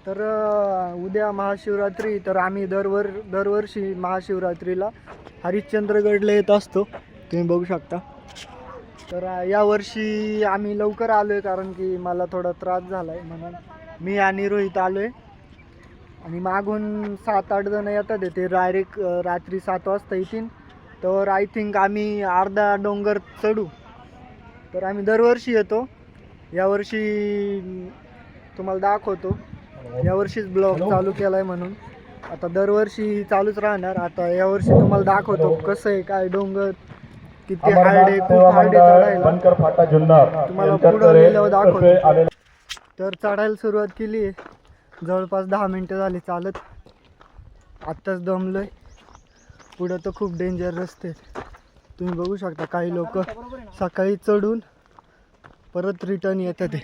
तर उद्या महाशिवरात्री, तर आम्ही दरवर्षी महाशिवरात्रीला हरिश्चंद्रगडला येत असतो, तुम्ही बघू शकता. तर यावर्षी आम्ही लवकर आलो आहे कारण की मला थोडा त्रास झाला आहे, म्हणून मी आणि रोहित आलो आहे. आणि मागून 7-8 जण येतात, ते डायरेक्ट रात्री 7 वाजता येतील. तर आय थिंक आम्ही अर्धा डोंगर चढू. तर आम्ही दरवर्षी येतो, यावर्षी तुम्हाला दाखवतो. यावर्षीच ब्लॉग चालू केला आहे, म्हणून आता दरवर्षी चालूच राहणार. आता यावर्षी तुम्हाला दाखवतो कसं आहे, काय डोंगर किती हार्ड आहे, खूप हार्ड आहे चढायला. तुम्हाला पुढं गेल्यावर दाखवतो. तर चढायला सुरुवात केली आहे, जवळपास 10 मिनटं झाली चालत. आत्ताच दमलोय. पुढं तर खूप डेंजर रस्ते, तुम्ही बघू शकता. काही लोक सकाळी चढून परत रिटर्न येतात.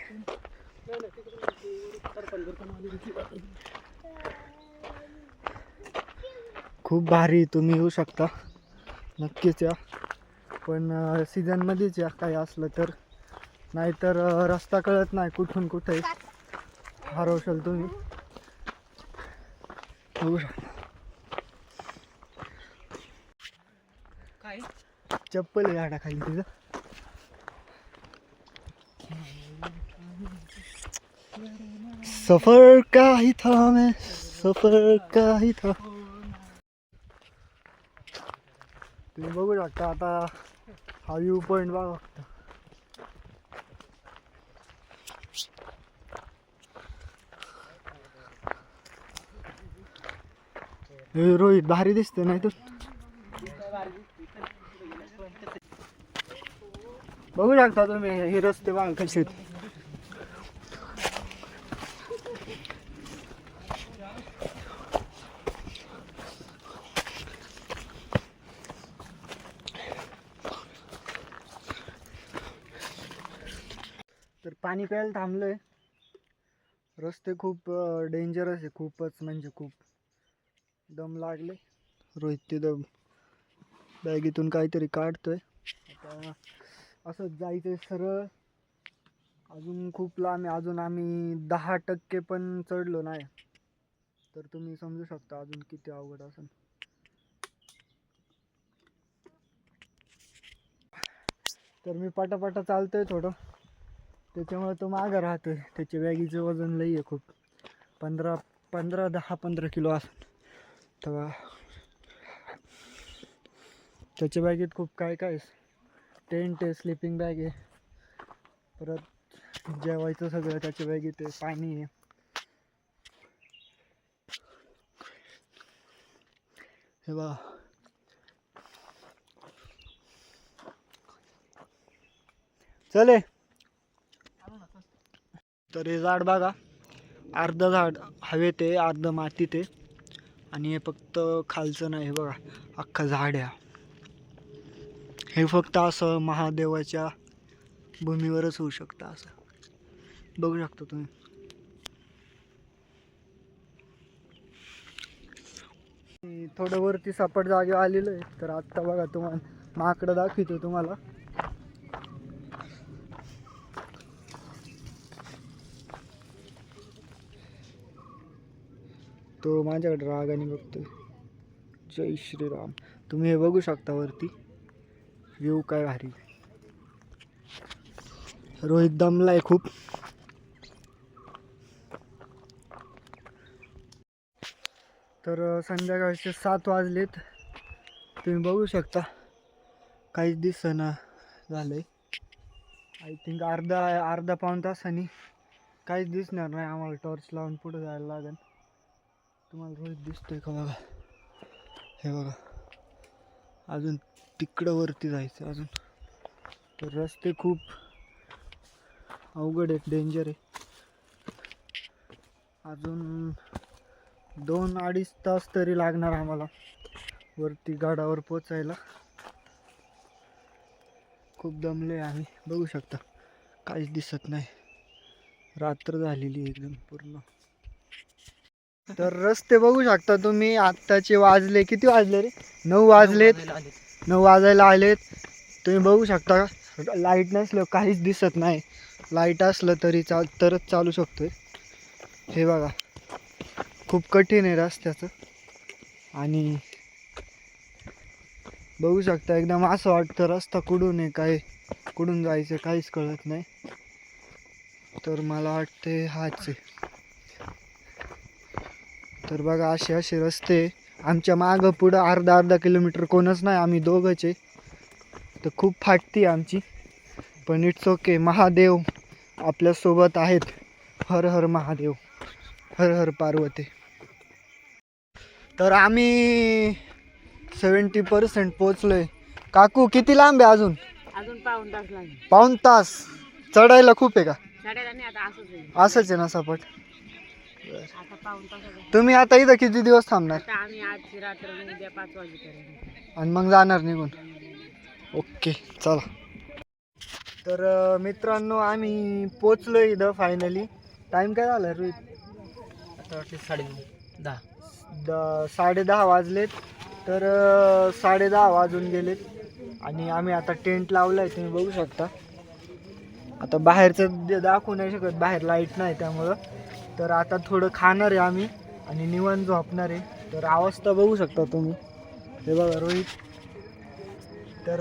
खूप भारी, तुम्ही येऊ शकता, नक्कीच या. पण सीझनमध्येच या काही असलं तर, नाहीतर रस्ता कळत नाही कुठून कुठे हरवशाल तुम्ही. बघू शकता. चप्पल आहे झाडाखाली तिथं. सफर का ही था मैं, सफर का ही था. तुम्ही बघू शकता. आता हा व्ह्यू पॉइंट बघा फक्त. रोहित भारी दिसते नाही तर. बघू शकता तुम्ही हे रस्ते बघा कसे आहेत. तर पाणी प्यायला थांबलोय. रस्ते खूप डेंजरस आहे, खूपच म्हणजे खूप. दम लागले. रोहित तिथं बॅगेतून काहीतरी काढतोय. आता असंच जायचंय सरळ. अजून खूप लांब आहे, अजून आम्ही 10% पण चढलो नाही. तर तुम्ही समजू शकता अजून किती अवघड असेल. तर मी पटापटा चालतोय थोडं, त्याच्यामुळे तो मागं राहतोय. त्याच्या बॅगीचं वजन लई आहे खूप, 10-15 किलो असेल. तेव्हा त्याच्या बॅगेत खूप काय काय, टेंट आहे, स्लिपिंग बॅग आहे, परत जेवायचं सगळं त्याच्या बॅगेत आहे, पाणी आहे. हे बघा. चले. तर हे झाड बघा, अर्ध झाड हवेत आहे, अर्ध मातीत आहे. आणि हे फक्त खालचं नाही, हे बघा अख्खं झाड आहे. हे फक्त असं महादेवाच्या भूमीवरच होऊ शकतं, असं बघू शकता तुम्ही. थोडं वरती सपाट जागे आलेलो आहे. तर आत्ता बघा तुम्हाला माकडं दाखवतो तुम्हाला. तो माझ्याकडे रागाने बघतोय. जय श्रीराम. तुम्ही हे बघू शकता वरती व्ह्यू काय भारी. रोहित दमलाय खूप. तर संध्याकाळचे 7 वाजलेत, तुम्ही बघू शकता. काहीच दिसेना झालंय. आय थिंक अर्धा पाऊण तासाने काहीच दिसणार नाही आम्हाला. टॉर्च लावून पुढे जायला लागेल. तुम्हाला रोहित दिसतोय का बघा, हे बघा. अजून तिकडं वरती जायचं अजून. तर रस्ते खूप अवघड आहेत, डेंजर आहे. अजून 2-2.5 तास तरी लागणार आम्हाला वरती गडावर पोचायला. खूप दमले आम्ही, बघू शकता काहीच दिसत नाही, रात्र झालेली एकदम पूर्ण. तर रस्ते बघू शकता तुम्ही. आत्ताचे वाजले, किती वाजले रे? 9 वाजलेत. 9 वाजायला आलेत. तुम्ही बघू शकता लाईट नसलं काहीच दिसत नाही. लाईट असलं तरी तरच चालू शकतोय. हे बघा खूप कठीण आहे रस्त्याचं. आणि बघू शकता एकदम असं वाटतं रस्ता कुठून आहे, काय कुठून जायचं काहीच कळत नाही. तर मला वाटते हाच आहे. तर बघा असे असे रस्ते आमच्या मागं पुढं अर्धा किलोमीटर कोणच नाही, आम्ही दोघंच आहे. तर खूप फाटती आमची, पण इट्स ओके. महादेव आपल्यासोबत आहेत. हर हर महादेव, हर हर पार्वती. तर आम्ही 70% पोचलोय. काकू किती लांब आहे अजून? अजून पाऊण तास लागेल. पाऊण तास चढायला खूप आहे का? चढायला नाही आता असंच आहे. असंच आहे ना सपाट. आता पाऊण तास. तुम्ही आता इथं किती दिवस थांबणार? आता आम्ही आजची रात्र उद्या 5 वाजेपर्यंत आणि मग जाणार निघून? ओके चला. तर मित्रांनो आम्ही पोचलो इथं फायनली. टाइम काय झाला रोहित? आता वाटते 10:30. 10:30 वाजलेत. तर 10:30 वाजून गेलेत आणि आम्ही आता टेंट लावलाय, तुम्ही बघू शकता. आता बाहेरचं दाखवू नाही शकत, बाहेर लाईट नाही त्यामुळं. तर आता थोडं खाणार आहे आम्ही आणि निवांत झोपणार आहे. तर अवस्था बघू शकता तुम्ही, हे बघा रोहित. तर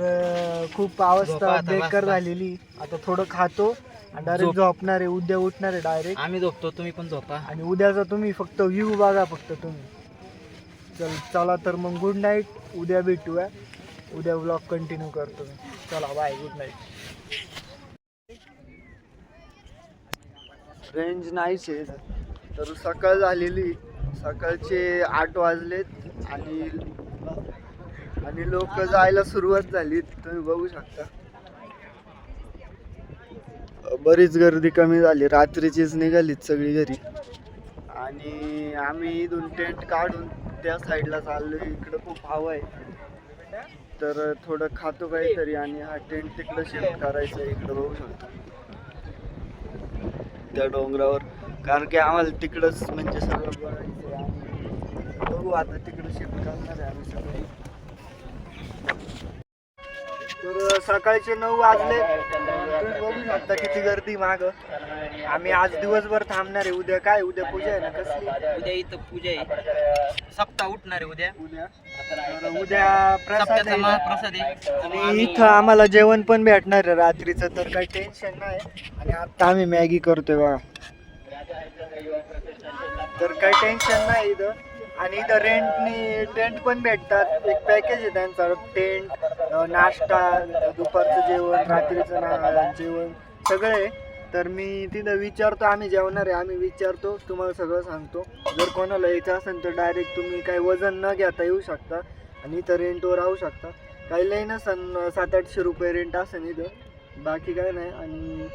खूप अवस्था बेकार झालेली. आता थोडं खातो आणि डायरेक्ट झोपणार आहे. उद्या उठणार आहे डायरेक्ट. आम्ही झोपतो, तुम्ही पण झोपा. आणि उद्याचा तुम्ही फक्त व्ह्यू बघा फक्त तुम्ही. चला तर मग गुड नाईट. उद्या भेटूया, उद्या व्लॉग कंटिन्यू करतो मी. चला बाय, गुड नाईट. रेंज नाहीच आहे. तर सकाळ झालेली, सकाळचे 8 वाजलेत आणि लोक जायला सुरुवात झाली. तुम्ही बघू शकता बरीच गर्दी कमी झाली. रात्रीचीच निघालीत सगळी घरी. आणि आम्ही इथून टेंट काढून त्या साईडला चाललो. इकडं खूप हवा आहे, तर थोडं खातो काहीतरी आणि हा टेंट तिकडं शिफ्ट करायचं आहे. इकडं बघू शकतो त्या डोंगरावर, कारण की आम्हाला तिकडंच म्हणजे सगळं बघायचं आहे. आणि बघू आता तिकडं शिफ्ट करणार आहे आम्ही सगळे. तर सकाळचे 9 वाजले. तुम्ही बघू शकता किती गर्दी माग. आम्ही आज दिवसभर थांबणार आहे. उद्या काय, उद्या पूजा आहे ना कसली? उद्या इथं पूजा आहे. सप्ताह उठणार आहे उद्या. तर उद्या प्रसाद आहे. प्रसाद आहे. आणि इथं आम्हाला जेवण पण भेटणार आहे रात्रीचं, तर काही टेन्शन नाही. आणि आता आम्ही मॅगी करतोय बघा, तर काही टेन्शन नाही इथं. आणि इथं टेंट पण भेटतात. एक पॅकेज आहे त्यांचा, टेंट, नाश्ता, दुपारचं जेवण, रात्रीचं जेवण सगळं आहे. तर मी तिथं विचारतो, आम्ही जेवणार आहे, आम्ही विचारतो, तुम्हाला सगळं सांगतो. जर कोणाला यायचं असेल तर डायरेक्ट तुम्ही काही वजन न घेता येऊ शकता आणि इथं रेंटवर राहू शकता. काही लई नसन 700-800 रुपये रेंट असेल इथं, बाकी काय नाही. आणि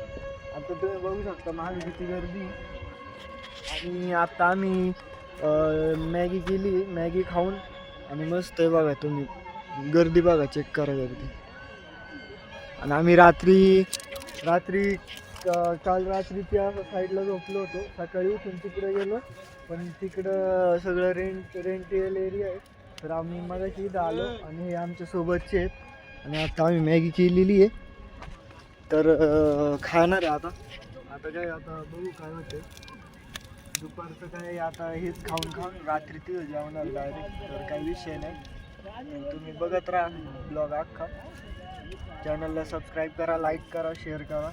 आता तुम्ही बघू शकता मागे किती गर्दी. आणि आता आम्ही मॅगी केली, मॅगी खाऊन आणि मस्त आहे बघा तुम्ही, गर्दी बघा, चेक करा गर्दी. आणि आम्ही रात्री काल रात्री त्या साईडला झोपलो होतो. सकाळी उठून तिकडे गेलो, पण तिकडं सगळं रेंटेल एरिया आहे. तर आम्ही मगाशी इथं आलो आणि हे आमच्या सोबतचे आहेत. आणि आता आम्ही मॅगी केलेली आहे, तर खाणार आहे आता काय, आता बघू काय होते. दुपारचं काय आता हेच खाऊन रात्री तिथं जेवणार डायरेक्ट. तर काही विषय नाही. तुम्ही बघत राहा ब्लॉग अख्खा. चॅनलला सबस्क्राईब करा, लाईक करा, शेअर करा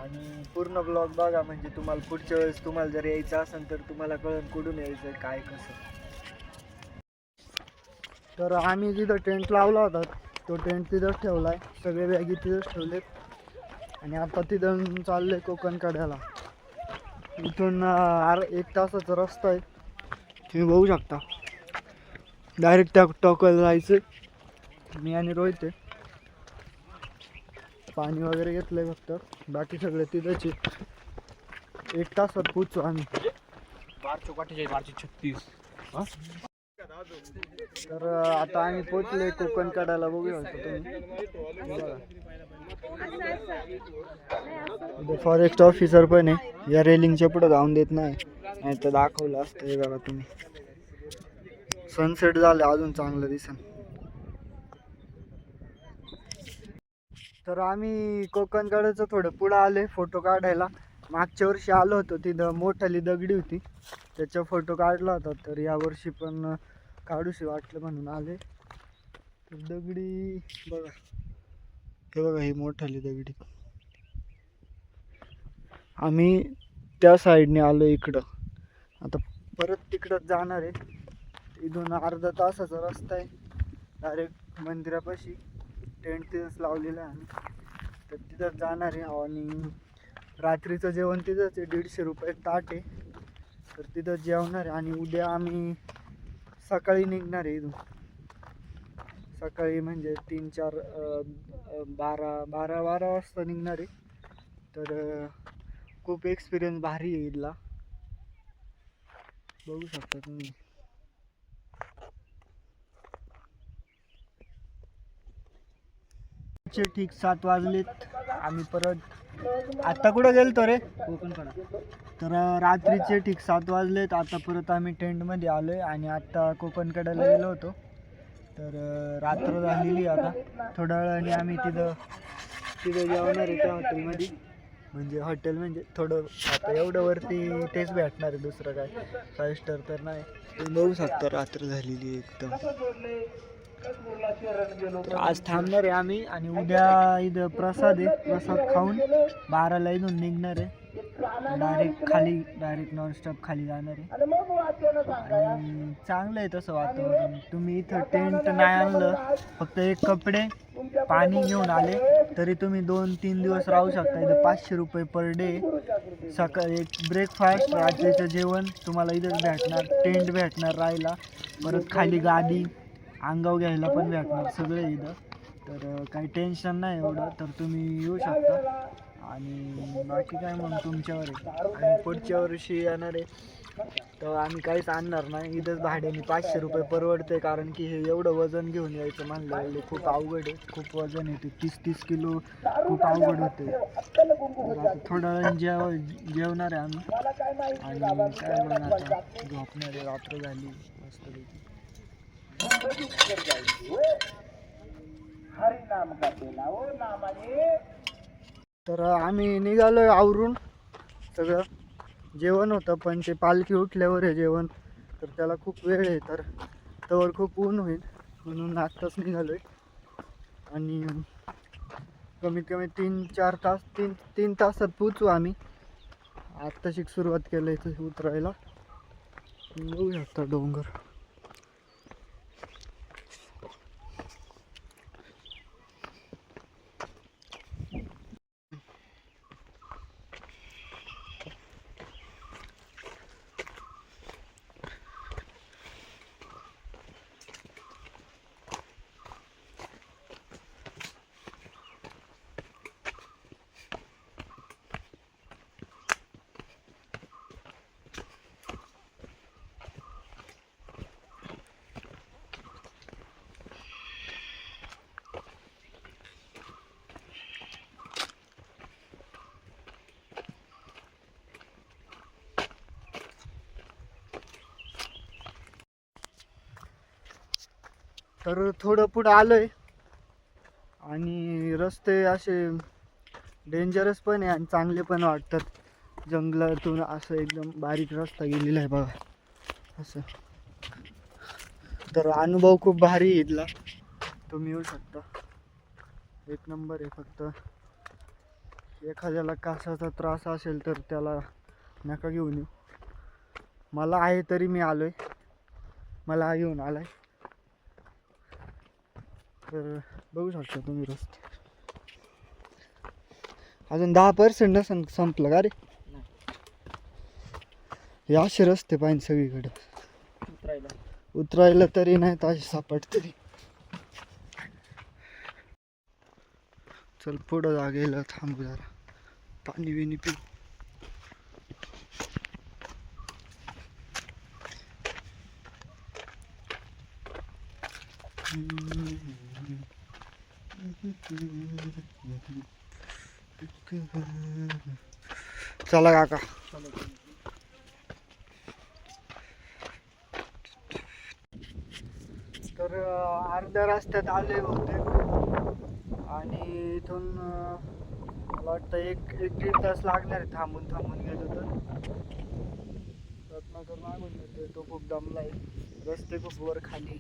आणि पूर्ण ब्लॉग बघा. म्हणजे तुम्हाला पुढच्या वेळेस तुम्हाला जर यायचं असेल तर तुम्हाला कळेल कुठून यायचं काय कसं. तर आम्ही जिथं टेंट लावला होता तो टेंट तिथंच ठेवला आहे. सगळे बॅगी तिथंच ठेवलेत. आणि आता तिथून चाललं आहे कोकण कड्याला. इथून 1 तासाचा रस्ता आहे, तुम्ही बघू शकता. डायरेक्ट त्या टोकाला जायचं. मी आणि रोहित आहे. पाणी वगैरे घेतलंय फक्त, बाकी सगळे तिथंच आहे. 1 तासात पोचू आम्ही. 12:36. तर आता आम्ही पोचले कोकण कड्याला, बघू शकता तुम्ही. फॉरेस्ट ऑफिसर पण आहे, या रेलिंगच्या पुढे जाऊन देत नाही तर दाखवलं असतं. हे बघा तुम्ही, सनसेट झालं अजून चांगलं दिसेल. तर आम्ही कोकण कड्याचं थोडं पुढं आले फोटो काढायला. मागच्या वर्षी आलो होतो, तिथं मोठाली दगडी होती, त्याचा फोटो काढला होता, तर यावर्षी पण काढूशी वाटलं म्हणून आले. तर दगडी बघा, हे बघा, ही मोठाली दगडी. आम्ही त्या साईडने आलो इकडं, आता परत तिकडं जाणार आहे. इथून अर्धा तासाचा रस्ता आहे डायरेक्ट मंदिरापाशी. टेंट तिथंच लावलेलं आहे आम्ही, तर तिथंच जाणार आहे. आणि रात्रीचं जेवण तिथंच आहे, 150 रुपये ताट आहे, तर तिथंच जेवणार आहे. आणि उद्या आम्ही सकाळी निघणार आहे इथून. सकाळी म्हणजे 3-4 12 वाजता निघणार आहे. तर खूप एक्सपिरियन्स भारी आहे इथला, बघू शकता तुम्ही. ठीक 7 वाजलेत. आम्ही परत आता कुठं गेलतो रे, कोकणकडा. तर रात्रीचे ठीक 7 वाजलेत. आता परत आम्ही टेंटमध्ये आलो आहे आणि आत्ता कोकणकड्याला गेलो होतो. तर रात्र झालेली आता. थोड्या वेळाने आम्ही तिथं जेवणार आहे त्या हॉटेलमध्ये. म्हणजे हॉटेल म्हणजे थोडं आता एवढं वरती तेच भेटणार आहे, दुसरं काय 5 स्टार तर नाही. तुम्ही बघू शकता रात्र झालेली एकदम. तर आज थांबणार आहे आम्ही आणि उद्या इथं प्रसाद आहे, प्रसाद खाऊन 12ला इथून निघणार आहे. डायरेक्ट नॉनस्टॉप खाली जाणार आहे. आणि चांगलं आहे तसं वातावरण. तुम्ही इथं टेंट नाही आणलं, फक्त एक कपडे पाणी घेऊन आले तरी तुम्ही 2-3 दिवस राहू शकता इथं. 500 रुपये पर डे. सकाळी एक ब्रेकफास्ट, रात्रीचं जेवण तुम्हाला इथंच भेटणार. टेंट भेटणार राहायला, परत खाली गादी अंगावर घ्यायला पण भेटणार, सगळे इथं. तर काही टेन्शन नाही एवढं. तर तुम्ही येऊ शकता. आणि बाकी काय मग तुमच्यावर आहे. आणि पुढच्या वर्षी येणार आहे तर आम्ही काहीच आणणार नाही, इथंच भाड्याने 500 रुपये परवडते. कारण की हे एवढं वजन घेऊन यायचं म्हणलं खूप अवघड आहे. खूप वजन येते, 30-30 किलो, खूप अवघड होते. तर आता थोडा वेळ जेवणार आहे आम्ही आणि काय मग आता झोपणार आहे. रात्र झाली मस्तपैकी. तर आम्ही निघालोय आवरून. सगळं जेवण होतं पण ते पालखी उठल्यावर आहे जेवण, तर त्याला खूप वेळ आहे. तर तवर खूप ऊन होईल म्हणून आत्ताच निघालोय. आणि कमीत कमी 3-4 तास 3 तासात पोचू आम्ही. आत्ताशी सुरुवात केलं इथं उतरायला. बघू शकता डोंगर. तर थोडं पुढं आलोय आणि रस्ते असे डेंजरस पण आहे आणि चांगले पण वाटतात. जंगलातून असं एकदम बारीक रस्ता गेलेला आहे बघा असं. तर अनुभव खूप भारी इथला, तुम्ही येऊ शकता. एक नंबर आहे. फक्त एखाद्याला कासाचा त्रास असेल तर त्याला नका घेऊन येऊ. मला आहे तरी मी आलोय, मला घेऊन आलाय. तर बघू शकता तुम्ही रस्ते. अजून 10% नसन संपलं का रे. हे असे रस्ते पाहिजे सगळीकडे. उतरायला तरी नाही ताशी सापड तरी. चल पुढं जागेला थांबू, जरा पाणी बिनी पिऊ. चला काका. तर अर्ध्या रस्त्यात आले होते आणि इथून मला वाटतं 1-1.5 तास लागणार आहे थांबून गेलो तर. करून मागून येतोय, तो खूप दमलाय. रस्ते खूप वर खाली.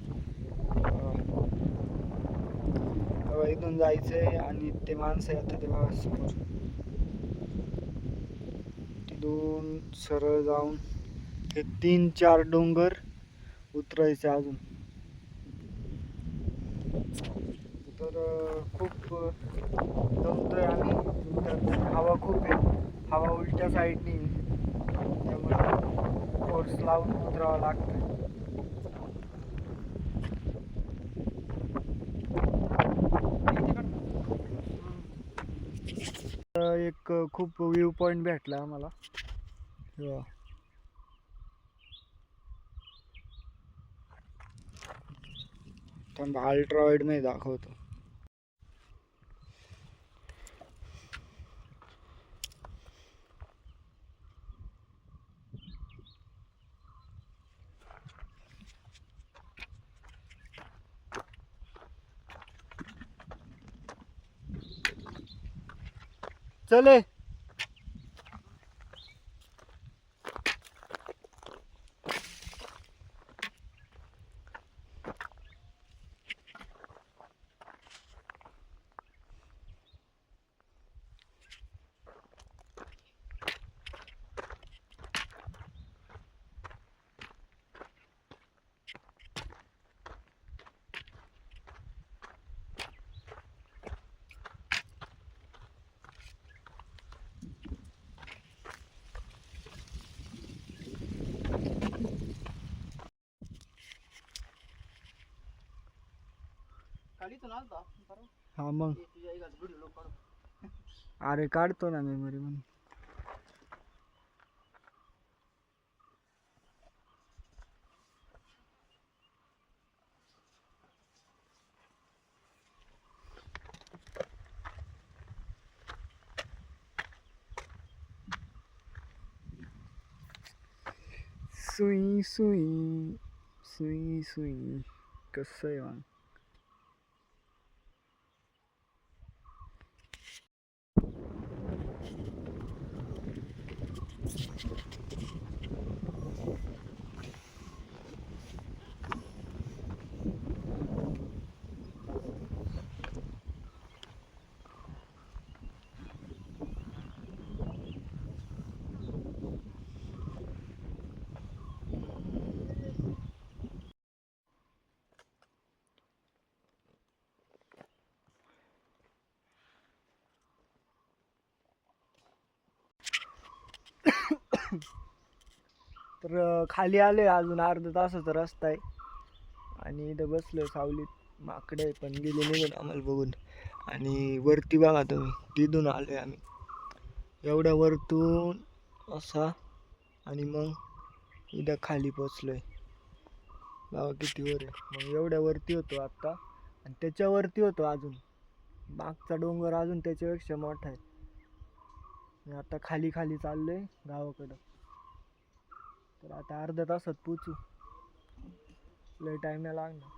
तेव्हा इथून जायचंय आणि ते माणसं येतात तेव्हा समोर तिथून सरळ जाऊन हे 3-4 डोंगर उतरायचे अजून. तर खूप दमतोय आम्ही. तर हवा खूप आहे, हवा उलट्या साईडनी, त्यामुळे फोर्स लावून उतरावं लागतं. एक खूप व्ह्यू पॉइंट भेटला आम्हाला. अल्ट्रा वाईड मध्ये दाखवतो. चले हा मग. अरे काढतो ना मेमरी म्हणून. सुई सुई सुई सुई कसं आहे मग. तर खाली आले, अजून अर्धा तासाचा रस्ता आहे आणि इथं बसलोय सावलीत. माकडे पण गेले निघून आम्हाला बघून. आणि वरती बघा तुम्ही, तिथून आलोय आम्ही एवढ्या वरतून असा, आणि मग इथं खाली पोचलोय. बघा किती वर आहे. मग एवढ्या वरती होतो आत्ता, आणि त्याच्यावरती होतो अजून. मागचा डोंगर अजून त्याच्यापेक्षा मोठा आहे. मी आता खाली खाली चाललोय गावाकडं. तर आता अर्ध्या तासात पोचू, लय टाइम नाही लागणार.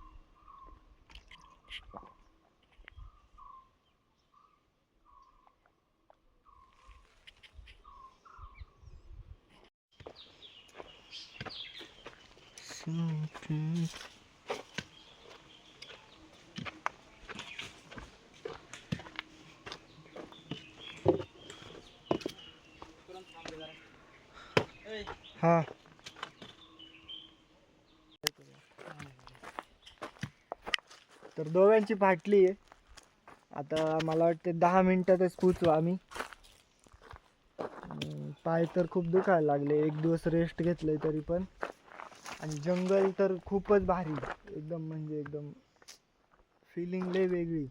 हा तर दोघांची फाटली आहे. आता मला वाटते 10 मिनिटातच पोचू आम्ही. पाय तर खूप दुखायला लागले, एक दिवस रेस्ट घेतलंय तरी पण. आणि जंगल तर खूपच भारी, एकदम म्हणजे एकदम फिलिंग लय वेगळी.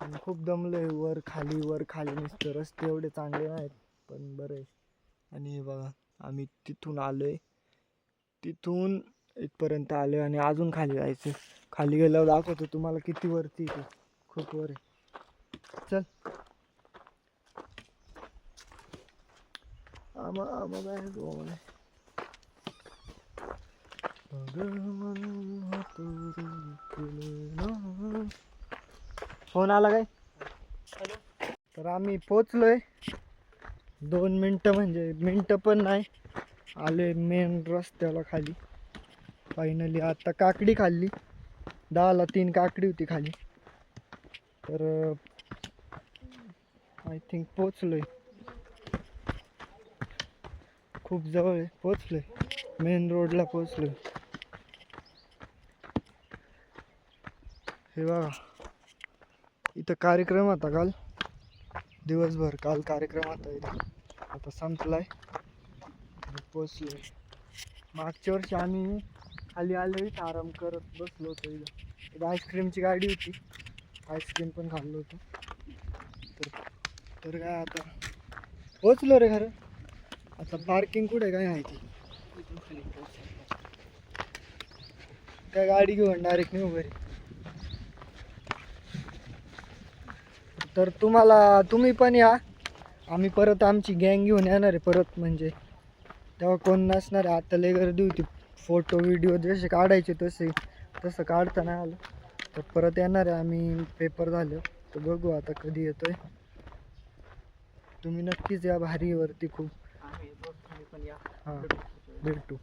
आणि खूप दमलोय, वर खाली नुसतं. रस्ते एवढे चांगले नाहीत पण बरं आहे. आणि बघा आम्ही तिथून आलोय, तिथून इथपर्यंत आलोय आणि अजून खाली जायचं. खाली गेल्यावर दाखवतो तुम्हाला किती वरती आहे, खूप वर आहे. चल फोन आला काय? तर आम्ही पोचलोय. 2 मिनिटं म्हणजे मिनिटं पण नाही, आले मेन रस्त्याला खाली. फायनली आता काकडी खाल्ली. 10ला 3 काकडी होती खाली. तर आय थिंक पोचलोय. खूप जवळ आहे. पोचलोय. मेन रोडला पोचलोय. हे बघा इथं कार्यक्रम होता काल दिवसभर. काल कार्यक्रम होता इथं. आता संपलाय. पोचलोय. मागच्या वर्षी आम्ही खाली आलो इथं आराम करत बसलो होतो. इथं आईस्क्रीमची गाडी होती. आईस्क्रीम पण खाल्लो होतो. तर काय आता पोचलो रे खरं. आता पार्किंग कुठे काय माहिती. काय गाडी घेऊन डायरेक्ट नेऊ घरी. तर तुम्ही पण या. आम्ही परत आमची गँग घेऊन येणार आहे परत. म्हणजे तेव्हा कोण नसणार आहे. आता लय गर्दी होती. फोटो व्हिडिओ जसे काढायचे तसं काढता नाही आलं. तर परत येणार आहे आम्ही पेपर झालं. तर बघू आता कधी येतोय. तुम्ही नक्कीच या. भारीवरती खूप. आम्ही पण या. हां भेटू.